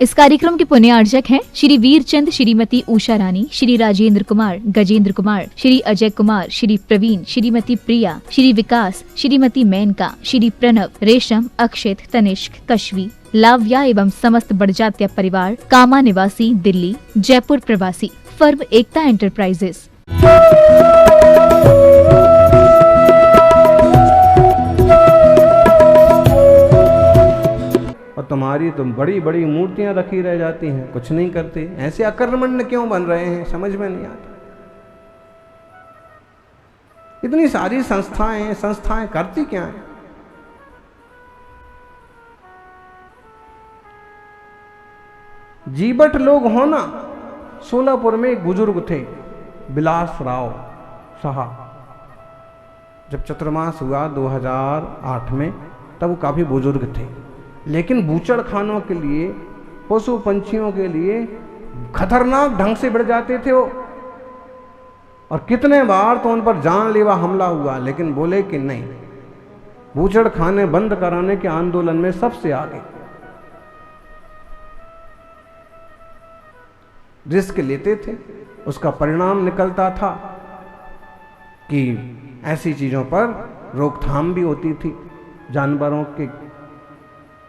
इस कार्यक्रम के पुण्यार्चक हैं श्री वीरचंद, श्रीमती उषा रानी, श्री राजेंद्र कुमार, गजेंद्र कुमार, श्री अजय कुमार, श्री प्रवीण, श्रीमती प्रिया, श्री विकास, श्रीमती मेनका, श्री प्रणव, रेशम, अक्षित, तनिष्क, कश्वी, लाव्या एवं समस्त बड़जात्या परिवार, कामा निवासी, दिल्ली, जयपुर प्रवासी, फर्म एकता एंटरप्राइजेस। और तुम्हारी तो बड़ी बड़ी मूर्तियां रखी रह जाती हैं, कुछ नहीं करते। ऐसे अकर्मण्य क्यों बन रहे हैं, समझ में नहीं आता। इतनी सारी संस्थाएं करती क्या हैं? जीवट लोग हो ना। सोलापुर में एक बुजुर्ग थे, विलास राव साहब। जब चतुर्मास हुआ 2008 में, तब वो काफी बुजुर्ग थे, लेकिन बूचड़ खानों के लिए, पशु पंछियों के लिए खतरनाक ढंग से बढ़ जाते थे वो। और कितने बार तो उन पर जानलेवा हमला हुआ, लेकिन बोले कि नहीं, बूचड़ खाने बंद कराने के आंदोलन में सबसे आगे। रिस्क लेते थे, उसका परिणाम निकलता था कि ऐसी चीजों पर रोकथाम भी होती थी, जानवरों की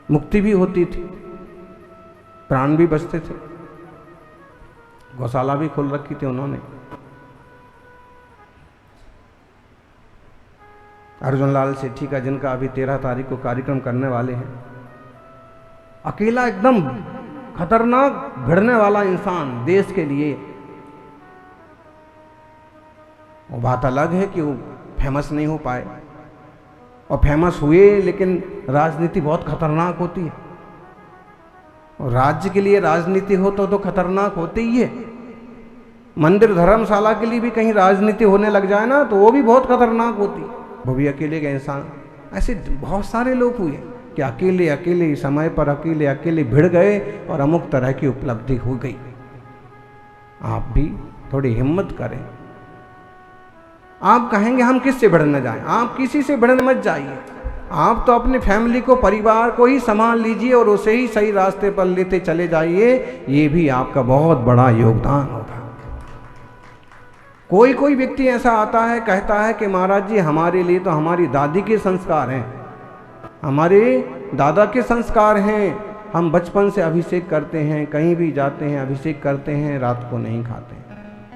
मुक्ति भी होती थी, प्राण भी बचते थे। गौशाला भी खोल रखी थी उन्होंने। अर्जुन लाल सेठी का, जिनका अभी 13 तारीख को कार्यक्रम करने वाले हैं, अकेला एकदम खतरनाक भिड़ने वाला इंसान देश के लिए। वो बात अलग है कि वो फेमस नहीं हो पाए, और फेमस हुए, लेकिन राजनीति बहुत खतरनाक होती है। और राज्य के लिए राजनीति हो तो खतरनाक होती ही है। मंदिर धर्मशाला के लिए भी कहीं राजनीति होने लग जाए ना, तो वो भी बहुत खतरनाक होती है। वो भी अकेले का इंसान। ऐसे बहुत सारे लोग हुए कि अकेले समय पर अकेले भिड़ गए और अमुक तरह की उपलब्धि हो गई। आप भी थोड़ी हिम्मत करें। आप कहेंगे हम किससे भिड़ने जाएं? आप किसी से भिड़ने मत जाइए। आप तो अपनी फैमिली को, परिवार को ही संभाल लीजिए और उसे ही सही रास्ते पर लेते चले जाइए। ये भी आपका बहुत बड़ा योगदान होगा। कोई व्यक्ति ऐसा आता है, कहता है कि महाराज जी, हमारे लिए तो हमारी दादी के संस्कार हैं, हमारे दादा के संस्कार हैं। हम बचपन से अभिषेक करते हैं, कहीं भी जाते हैं अभिषेक करते हैं, रात को नहीं खाते हैं।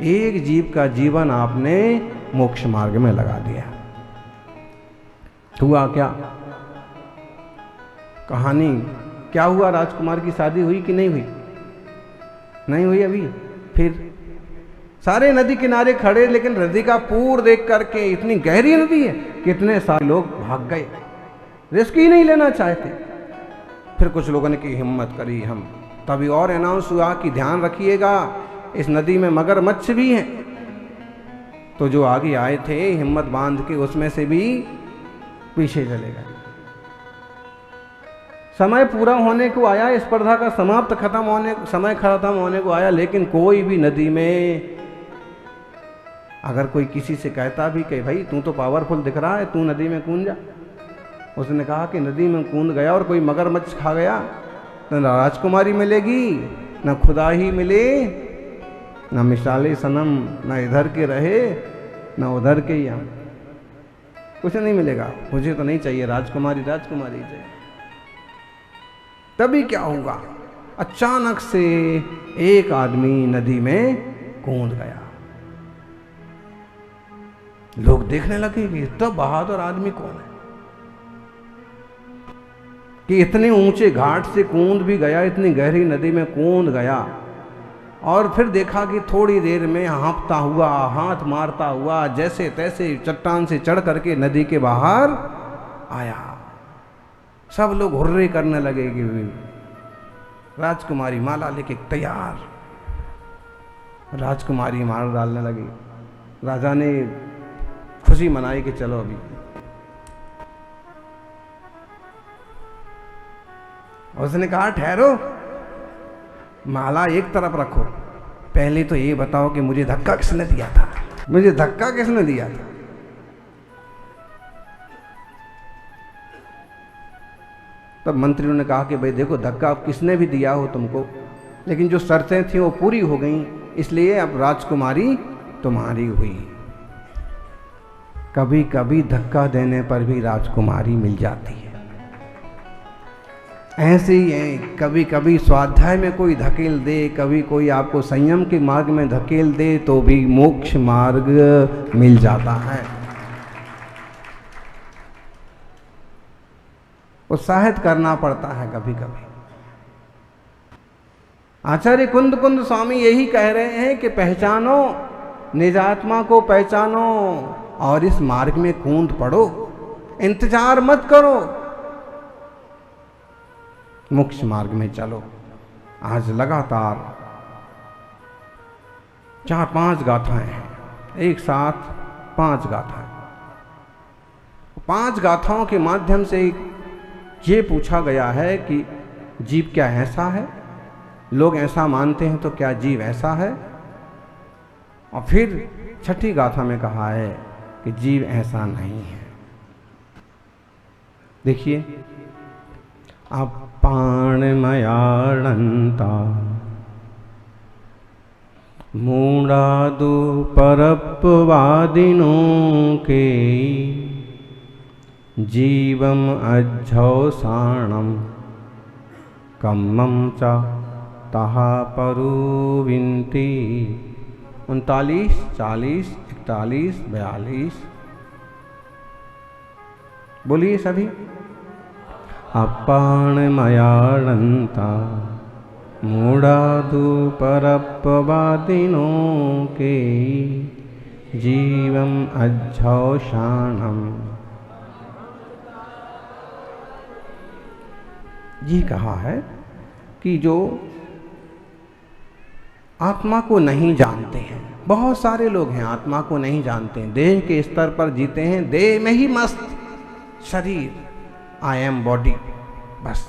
एक जीव का जीवन आपने मोक्ष मार्ग में लगा दिया। हुआ क्या? कहानी क्या हुआ? राजकुमार की शादी हुई कि नहीं हुई? नहीं हुई अभी। फिर सारे नदी किनारे खड़े, लेकिन नदी का पूर देख करके, इतनी गहरी नदी है, कितने सारे लोग भाग गए, रिस्क ही नहीं लेना चाहते। फिर कुछ लोगों ने की हिम्मत करी। हम तभी और अनाउंस हुआ कि ध्यान रखिएगा, इस नदी में मगरमच्छ भी हैं। तो जो आगे आए थे हिम्मत बांध के, उसमें से भी पीछे चले गए। समय पूरा होने को आया, स्पर्धा का समय खत्म होने को आया, लेकिन कोई भी नदी में, अगर कोई किसी से कहता भी कि भाई तू तो पावरफुल दिख रहा है, तू नदी में कूद जा, उसने कहा कि नदी में कूद गया और कोई मगरमच्छ खा गया, तो न राजकुमारी मिलेगी, न खुदा ही मिले, न मिसाले सनम, न इधर के रहे न उधर के ही, हम कुछ नहीं मिलेगा। मुझे तो नहीं चाहिए राजकुमारी चाहिए। तभी क्या होगा? अचानक से एक आदमी नदी में कूद गया। लोग देखने लगे कि इतना बहादुर आदमी कौन है कि इतने ऊंचे घाट से कूद भी गया, इतनी गहरी नदी में कूद गया। और फिर देखा कि थोड़ी देर में हाँफता हुआ, हाथ मारता हुआ, जैसे तैसे चट्टान से चढ़ करके नदी के बाहर आया। सब लोग हुर्रे करने लगे कि राजकुमारी माला लेके तैयार। राजकुमारी मार डालने लगी। राजा ने खुशी मनाई कि चलो अभी। उसने कहा ठहरो, माला एक तरफ रखो, पहले तो ये बताओ कि मुझे धक्का किसने दिया था? मुझे धक्का किसने दिया था? तब मंत्रियों ने कहा कि भाई देखो, धक्का अब किसने भी दिया हो तुमको, लेकिन जो शर्तें थी वो पूरी हो गई, इसलिए अब राजकुमारी तुम्हारी हुई। कभी कभी धक्का देने पर भी राजकुमारी मिल जाती है। ऐसे ही है, कभी कभी स्वाध्याय में कोई धकेल दे, कभी कोई आपको संयम के मार्ग में धकेल दे, तो भी मोक्ष मार्ग मिल जाता है। उत्साहित करना पड़ता है कभी कभी। आचार्य कुंद कुंद स्वामी यही कह रहे हैं कि पहचानो, निजात्मा को पहचानो और इस मार्ग में कूद पड़ो, इंतजार मत करो, मोक्ष मार्ग में चलो। आज लगातार 4-5 गाथाएं हैं, एक साथ 5 गाथाएं। 5 गाथाओं के माध्यम से ये पूछा गया है कि जीव क्या ऐसा है, लोग ऐसा मानते हैं तो क्या जीव ऐसा है। और फिर 6ठी गाथा में कहा है कि जीव ऐसा नहीं है। देखिए, अपाणमयाणंता मूढ़ादु परपवादिनों के जीवम अज्झौसाणम कम्मम च तहा परुविंती। 39, 40, 41, 42 बोलिए सभी। अपाणमयाणंता मूढ़ादु परपवादिनों के जीवम अज्झौषाणम। ये कहा है कि जो आत्मा को नहीं जानते हैं, बहुत सारे लोग हैं आत्मा को नहीं जानते हैं, देह के स्तर पर जीते हैं, देह में ही मस्त, शरीर, आई एम बॉडी, बस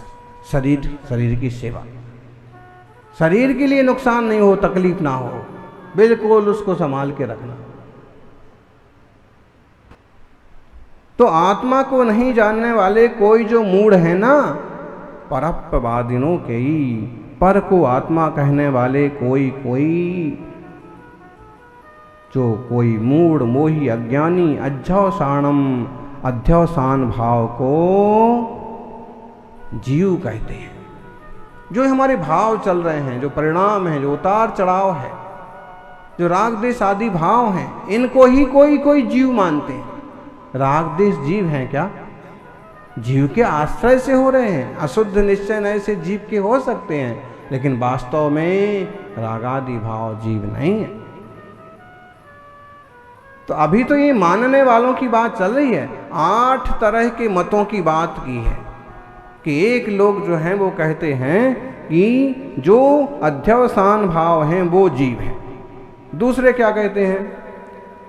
शरीर की सेवा, शरीर के लिए नुकसान नहीं हो, तकलीफ ना हो, बिल्कुल उसको संभाल के रखना। तो आत्मा को नहीं जानने वाले कोई जो मूढ़ है ना, परपवादिनों के ही, पर को आत्मा कहने वाले कोई जो कोई मूढ़ मोही अज्ञानी अध्यवसानम, अध्यवसान भाव को जीव कहते हैं। जो हमारे भाव चल रहे हैं, जो परिणाम है, जो उतार चढ़ाव है, जो राग द्वेष आदि भाव हैं, इनको ही कोई जीव मानते हैं। राग द्वेष जीव हैं क्या? जीव के आश्रय से हो रहे हैं। अशुद्ध निश्चय नए से जीव के हो सकते हैं, लेकिन वास्तव में रागादि भाव जीव नहीं है। तो अभी तो ये मानने वालों की बात चल रही है। 8 तरह के मतों की बात की है कि एक लोग जो हैं वो कहते हैं कि जो अध्यवसान भाव हैं वो जीव है। दूसरे क्या कहते हैं?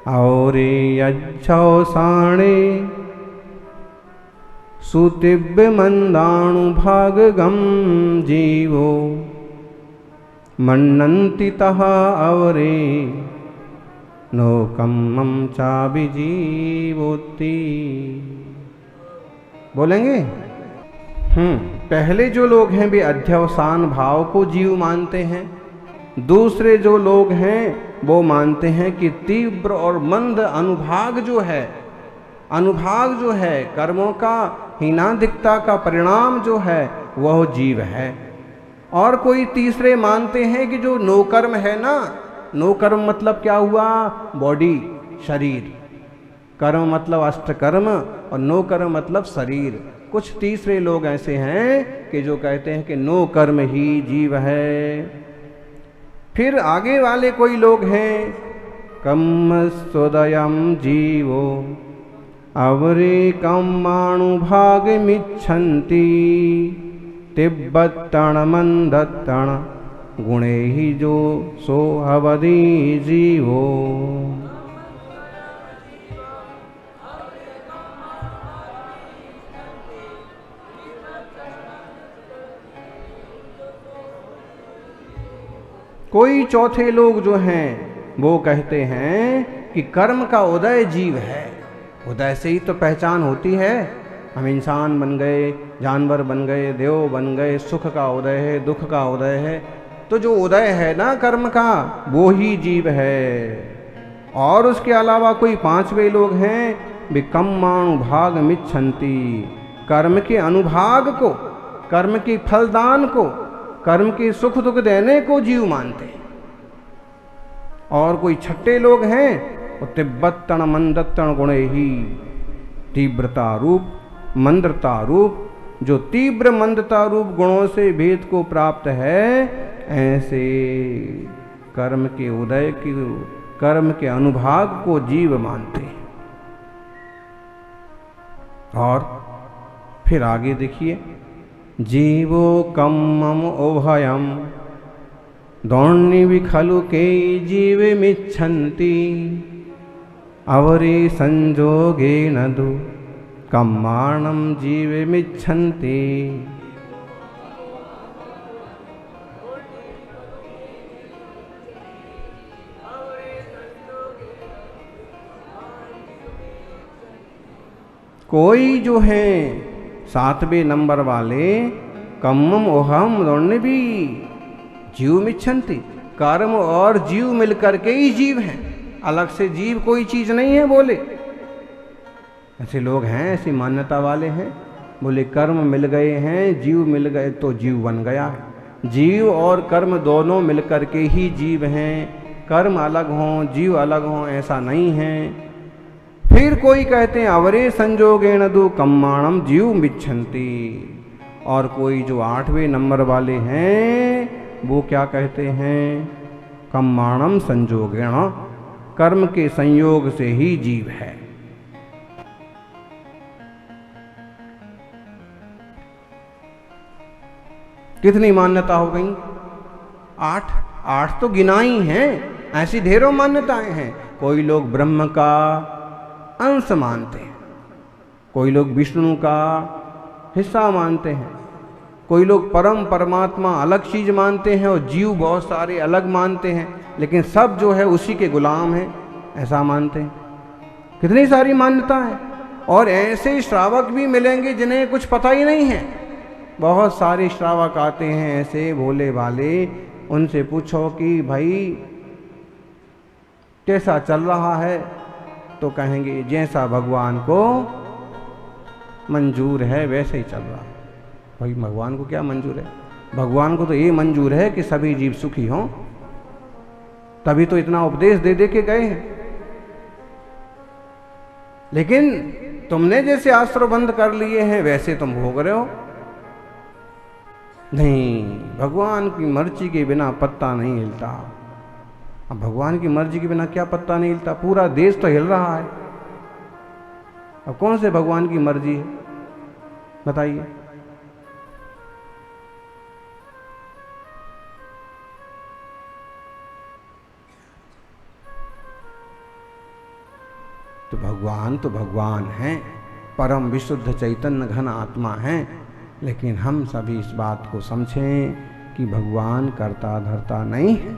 और अध्यवसाणे सुतिव्य मंदाणु भागगम जीवो मन्नन्ति तः अवरे नोकम्मं चाभिजीवोति। बोलेंगे? पहले जो लोग हैं वे अध्यवसान भाव को जीव मानते हैं। दूसरे जो लोग हैं वो मानते हैं कि तीव्र और मंद अनुभाग जो है कर्मों का, हीनाधिकता का परिणाम जो है वह जीव है। और कोई तीसरे मानते हैं कि जो नोकर्म है ना, नोकर्म मतलब क्या हुआ? बॉडी, शरीर। कर्म मतलब अष्टकर्म और नोकर्म मतलब शरीर। कुछ तीसरे लोग ऐसे हैं कि जो कहते हैं कि नो कर्म ही जीव है। फिर आगे वाले कोई लोग हैं, कम्मस्वदयं जीवो अवरे कम्माणुभागमिच्छन्ति तिब्बत्तण मंदत्तण गुणे ही जो सो अवधि जीवो। कोई चौथे लोग जो हैं वो कहते हैं कि कर्म का उदय जीव है। उदय से ही तो पहचान होती है। हम इंसान बन गए, जानवर बन गए, देव बन गए, सुख का उदय है, दुख का उदय है, तो जो उदय है ना कर्म का, वो ही जीव है। और उसके अलावा कोई पांचवे लोग हैं, वे कर्मानुभाग मिच्छन्ति, कर्म के अनुभाग को, कर्म के फलदान को, कर्म के सुख दुख देने को जीव मानते हैं। और कोई छठे लोग हैं, वो तिब्बतण मंदतण गुणे ही, तीव्रता रूप, मंदता रूप, जो तीव्र मंदता रूप गुणों से भेद को प्राप्त है, ऐसे कर्म के उदय की, कर्म के अनुभाग को जीव मानते हैं। और फिर आगे देखिए, जीवो कम्मम उभयम दौर्निवि खलु के जीव मिच्छन्ति, अवरे संजोगे नदु कम्माणम जीव मिच्छन्ति। कोई जो है 7वें नंबर वाले, कम्मम ओहम दौड़ने भी जीव मिच्छन्ति, कर्म और जीव मिलकर के ही जीव हैं, अलग से जीव कोई चीज नहीं है। बोले ऐसे लोग हैं, ऐसी मान्यता वाले हैं, बोले कर्म मिल गए हैं, जीव मिल गए तो जीव बन गया। जीव और कर्म दोनों मिलकर के ही जीव हैं, कर्म अलग हों जीव अलग हों ऐसा नहीं है। फिर कोई कहते हैं अवरे संजोगेण दु कम्माणम जीव मिच्छन्ति, और कोई जो 8वें नंबर वाले हैं वो क्या कहते हैं, कम्माणम संजोगेण, कर्म के संयोग से ही जीव है। कितनी मान्यता हो गई? 8 तो गिनाई हैं, ऐसी ढेरों मान्यताएं हैं। कोई लोग ब्रह्म का अंश मानते हैं, कोई लोग विष्णु का हिस्सा मानते हैं, कोई लोग परम परमात्मा अलग चीज मानते हैं और जीव बहुत सारे अलग मानते हैं, लेकिन सब जो है उसी के गुलाम हैं ऐसा मानते हैं। कितनी सारी मान्यता है। और ऐसे श्रावक भी मिलेंगे जिन्हें कुछ पता ही नहीं है। बहुत सारे श्रावक आते हैं ऐसे भोले वाले, उनसे पूछो कि भाई कैसा चल रहा है, तो कहेंगे जैसा भगवान को मंजूर है वैसे ही चल रहा है। भाई भगवान को क्या मंजूर है? भगवान को तो ये मंजूर है कि सभी जीव सुखी हों, तभी तो इतना उपदेश दे दे के गए हैं। लेकिन तुमने जैसे आश्रय बंद कर लिए हैं वैसे तुम भोग रहे हो। नहीं, भगवान की मर्जी के बिना पत्ता नहीं हिलता। अब भगवान की मर्जी के बिना क्या पत्ता नहीं हिलता? पूरा देश तो हिल रहा है। अब कौन से भगवान की मर्जी है बताइए? तो भगवान हैं, परम विशुद्ध चैतन्य घन आत्मा हैं। लेकिन हम सभी इस बात को समझें कि भगवान करता धरता नहीं है।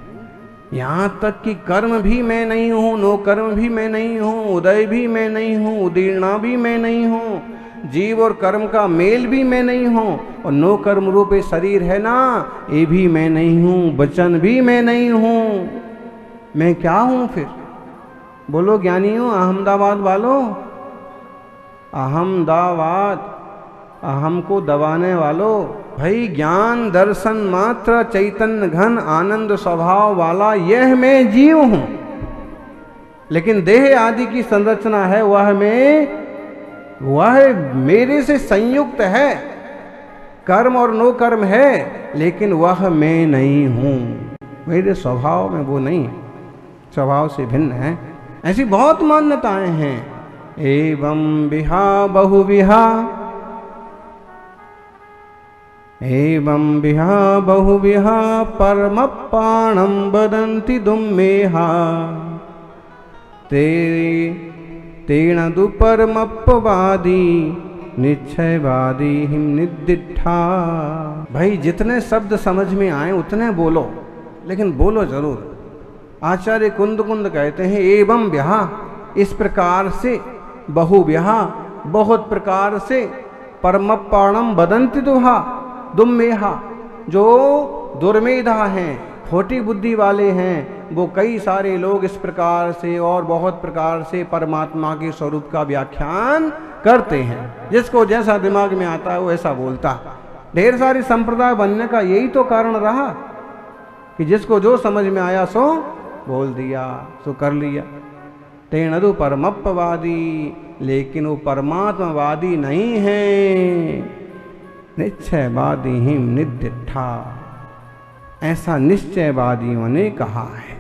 यहाँ तक कि कर्म भी मैं नहीं हूँ, नो कर्म भी मैं नहीं हूँ, उदय भी मैं नहीं हूँ, उदीर्णा भी मैं नहीं हूँ, जीव और कर्म का मेल भी मैं नहीं हूँ, और नो कर्म रूपे शरीर है ना, ये भी मैं नहीं हूँ, वचन भी मैं नहीं हूँ। मैं क्या हूँ फिर? बोलो ज्ञानियों, अहमदाबाद वालों, अहमदाबाद, अहम को दबाने वालों, भाई ज्ञान दर्शन मात्र चैतन्य घन आनंद स्वभाव वाला यह मैं जीव हूं। लेकिन देह आदि की संरचना है वह मेरे से संयुक्त है। कर्म और नो कर्म है, लेकिन वह मैं नहीं हूं। मेरे स्वभाव में वो नहीं है, स्वभाव से भिन्न है। ऐसी बहुत मान्यताएं हैं। एवं विहा बहुविहा, एवं विहा बहुविहा परमप्पाणं वदन्ति दुम्मेहा, तेन दुपरमप्पवादी निश्चयवादी हिम निदिठा। भाई जितने शब्द समझ में आए उतने बोलो, लेकिन बोलो जरूर। आचार्य कुंद कहते हैं एवं विहा, इस प्रकार से, बहु विहा, बहुत प्रकार से, परमप्पाणम बदंति दुम्मेहा, जो दुर्मेधा हैं, खोटी बुद्धि वाले हैं, वो कई सारे लोग इस प्रकार से और बहुत प्रकार से परमात्मा के स्वरूप का व्याख्यान करते हैं। जिसको जैसा दिमाग में आता है वो ऐसा बोलता है। ढेर सारी संप्रदाय बनने का यही तो कारण रहा कि जिसको जो समझ में आया सो बोल दिया, सो कर लिया। तेणदु परमप्पवादी, लेकिन वो परमात्मावादी नहीं है। निश्चयवादी हिम निदिठा, ऐसा निश्चयवादियों ने कहा है।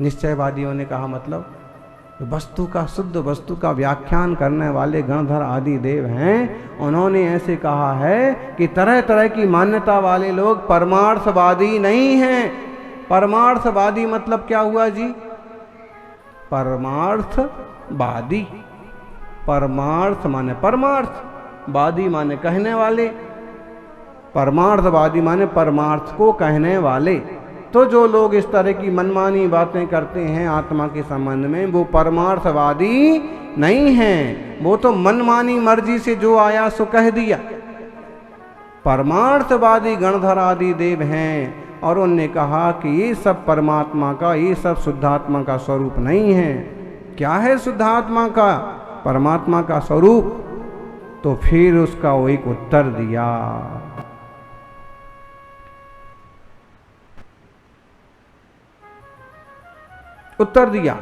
निश्चयवादियों ने कहा मतलब वस्तु का, शुद्ध वस्तु का व्याख्यान करने वाले गणधर आदि देव हैं, उन्होंने ऐसे कहा है कि तरह तरह की मान्यता वाले लोग परमार्थवादी नहीं हैं। परमार्थवादी मतलब क्या हुआ जी? परमार्थवादी, परमार्थ माने परमार्थ, वादी माने कहने वाले, परमार्थवादी माने परमार्थ को कहने वाले। तो जो लोग इस तरह की मनमानी बातें करते हैं आत्मा के संबंध में, वो परमार्थवादी नहीं हैं। वो तो मनमानी मर्जी से जो आया सो कह दिया। परमार्थवादी गणधर आदि देव हैं, और उनने कहा कि ये सब परमात्मा का, ये सब शुद्धात्मा का स्वरूप नहीं है। क्या है शुद्धात्मा का, परमात्मा का स्वरूप? तो फिर उसका वो एक उत्तर दिया। उत्तर दिया,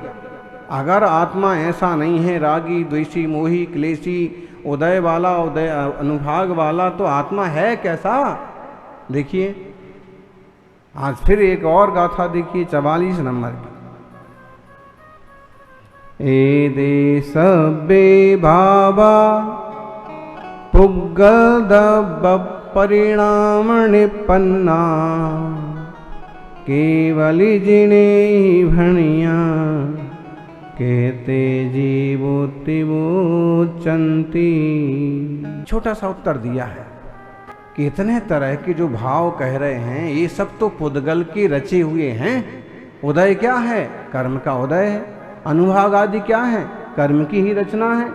अगर आत्मा ऐसा नहीं है, रागी द्वेषी मोही क्लेशी उदय वाला, उदय अनुभाग वाला, तो आत्मा है कैसा? देखिए आज फिर एक और गाथा देखिए 44 नंबर की। ए दे सबे भावा पुग्गल दब परिणाम निपन्ना, केवली जिने ही भणिया, कहते जीवो तिवो चंती। छोटा सा उत्तर दिया है कि इतने तरह के जो भाव कह रहे हैं, ये सब तो पुद्गल के रचे हुए हैं। उदय क्या है? कर्म का उदय है। अनुभाग आदि क्या है? कर्म की ही रचना है।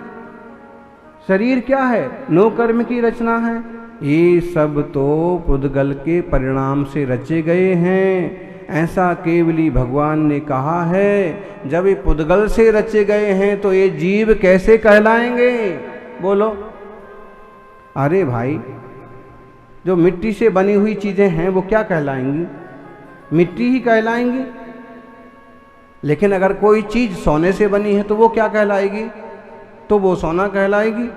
शरीर क्या है? नो कर्म की रचना है। ये सब तो पुद्गल के परिणाम से रचे गए हैं, ऐसा केवली भगवान ने कहा है। जब ये पुद्गल से रचे गए हैं तो ये जीव कैसे कहलाएंगे? बोलो। अरे भाई, जो मिट्टी से बनी हुई चीजें हैं वो क्या कहलाएंगी? मिट्टी ही कहलाएंगी। लेकिन अगर कोई चीज सोने से बनी है तो वो क्या कहलाएगी? तो वो सोना कहलाएगी।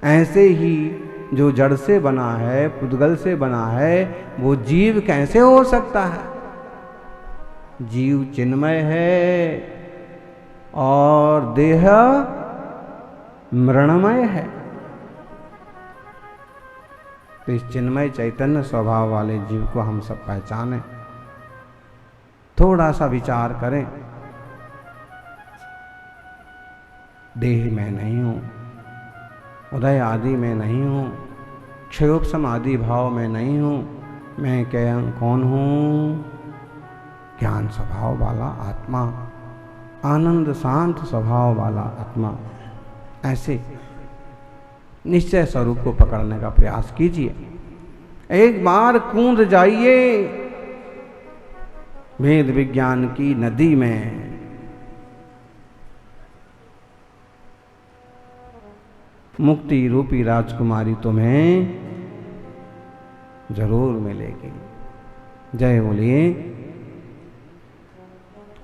ऐसे ही जो जड़ से बना है, पुद्गल से बना है, वो जीव कैसे हो सकता है? जीव चिन्मय है और देह मृणमय है। तो इस चिन्मय चैतन्य स्वभाव वाले जीव को हम सब पहचानें, थोड़ा सा विचार करें। देह में नहीं हूं, उदय आदि में नहीं हूं, क्षयोपशम आदि भाव में नहीं हूं। मैं क्या कौन हूं? ज्ञान स्वभाव वाला आत्मा, आनंद शांत स्वभाव वाला आत्मा। ऐसे निश्चय स्वरूप को पकड़ने का प्रयास कीजिए। एक बार कूद जाइए वेद विज्ञान की नदी में। मुक्ति रूपी राजकुमारी तुम्हें जरूर मिलेगी। जय बोलिए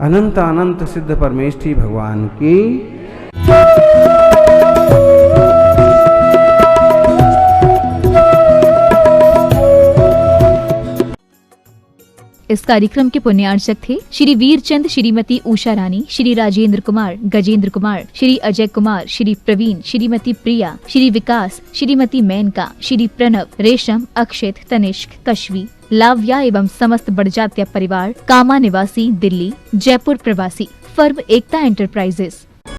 अनंत अनंत सिद्ध परमेष्ठी भगवान की। इस कार्यक्रम के पुण्यार्चक थे श्री वीरचंद, श्रीमती उषा रानी, श्री राजेंद्र कुमार, गजेंद्र कुमार, श्री अजय कुमार, श्री प्रवीण, श्रीमती प्रिया, श्री विकास, श्रीमती मेनका, श्री प्रणव, रेशम, अक्षित, तनिष्क, कश्वी, लाव्या एवं समस्त बड़जात्या परिवार, कामा निवासी, दिल्ली, जयपुर प्रवासी, फर्म एकता एंटरप्राइजेस।